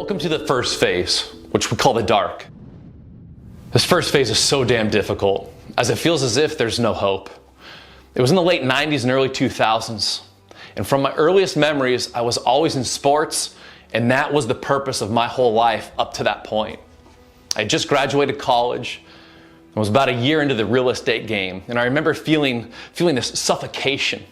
Welcome to the first phase, which we call the dark. This first phase is so damn difficult, as it feels as if there's no hope. It was in the late 90s and early 2000s, and from my earliest memories, I was always in sports, and that was the purpose of my whole life up to that point. I had just graduated college, and was about a year into the real estate game, and I remember feeling this suffocation.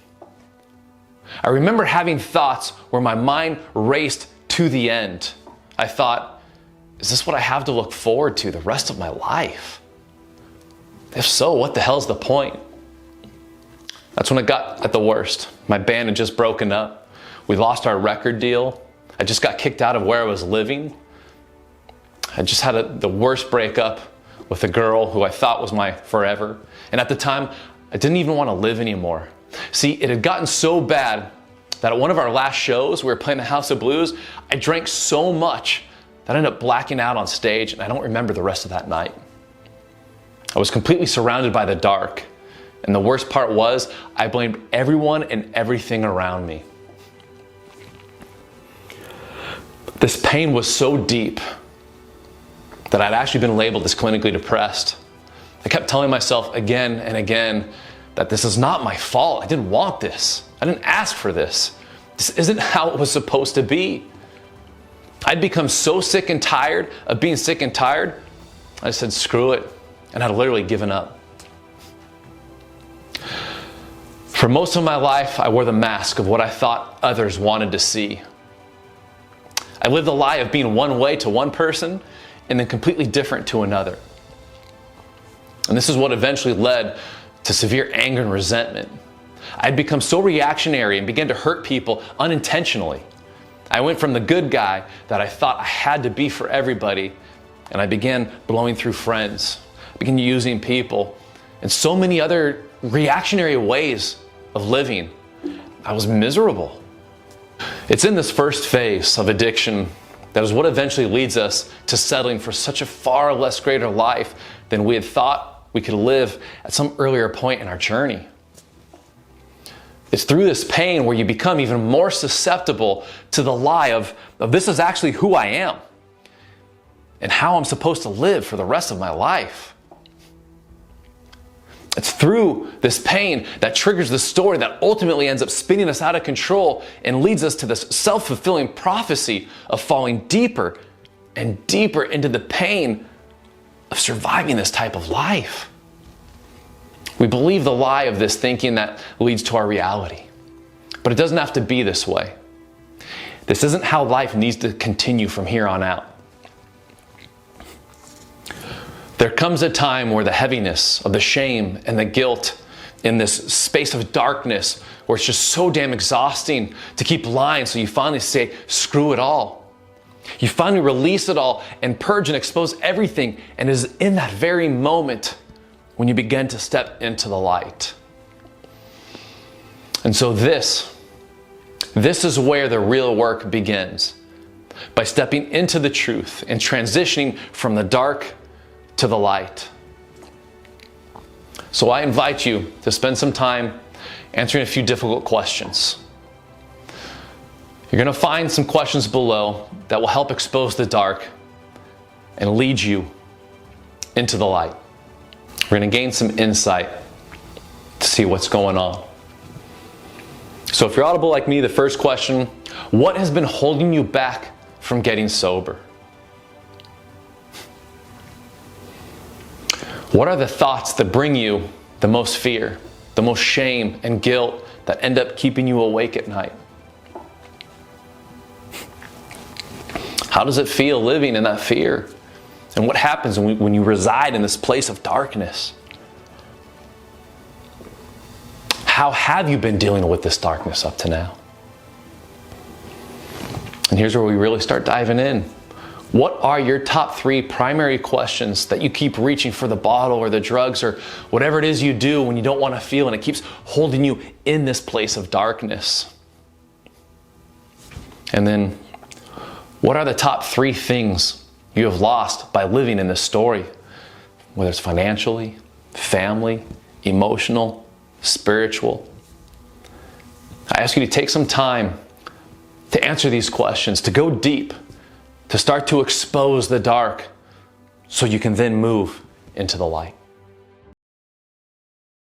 I remember having thoughts where my mind raced to the end. I thought, is this what I have to look forward to the rest of my life? If so, what the hell's the point? That's when it got at the worst. My band had just broken up. We lost our record deal. I just got kicked out of where I was living. I just had the worst breakup with a girl who I thought was my forever. And at the time, I didn't even want to live anymore. See, it had gotten so bad that at one of our last shows, we were playing the House of Blues, I drank so much that I ended up blacking out on stage, and I don't remember the rest of that night. I was completely surrounded by the dark, and the worst part was I blamed everyone and everything around me. This pain was so deep that I'd actually been labeled as clinically depressed. I kept telling myself again and again that this is not my fault. I didn't want this. I didn't ask for this. This isn't how it was supposed to be. I'd become so sick and tired of being sick and tired, I said, screw it, and I'd literally given up. For most of my life, I wore the mask of what I thought others wanted to see. I lived the lie of being one way to one person and then completely different to another. And this is what eventually led to severe anger and resentment. I'd become so reactionary and began to hurt people unintentionally. I went from the good guy that I thought I had to be for everybody, and I began blowing through friends. I began using people, and so many other reactionary ways of living. I was miserable. It's in this first phase of addiction that is what eventually leads us to settling for such a far less greater life than we had thought we could live at some earlier point in our journey. It's through this pain where you become even more susceptible to the lie of this is actually who I am and how I'm supposed to live for the rest of my life. It's through this pain that triggers the story that ultimately ends up spinning us out of control and leads us to this self-fulfilling prophecy of falling deeper and deeper into the pain of surviving this type of life. We believe the lie of this thinking that leads to our reality. But it doesn't have to be this way. This isn't how life needs to continue from here on out. There comes a time where the heaviness of the shame and the guilt in this space of darkness where it's just so damn exhausting to keep lying, so you finally say, screw it all. You finally release it all and purge and expose everything, and it is in that very moment when you begin to step into the light. And so this is where the real work begins, by stepping into the truth and transitioning from the dark to the light. So I invite you to spend some time answering a few difficult questions. You're going to find some questions below that will help expose the dark and lead you into the light. We're going to gain some insight to see what's going on. So if you're audible like me, the first question, what has been holding you back from getting sober? What are the thoughts that bring you the most fear, the most shame and guilt that end up keeping you awake at night? How does it feel living in that fear? And what happens when you reside in this place of darkness? How have you been dealing with this darkness up to now? And here's where we really start diving in. What are your top 3 primary questions that you keep reaching for the bottle or the drugs or whatever it is you do when you don't want to feel and it keeps holding you in this place of darkness? And then, what are the top 3 things you have lost by living in this story? Whether it's financially, family, emotional, spiritual. I ask you to take some time to answer these questions, to go deep, to start to expose the dark so you can then move into the light.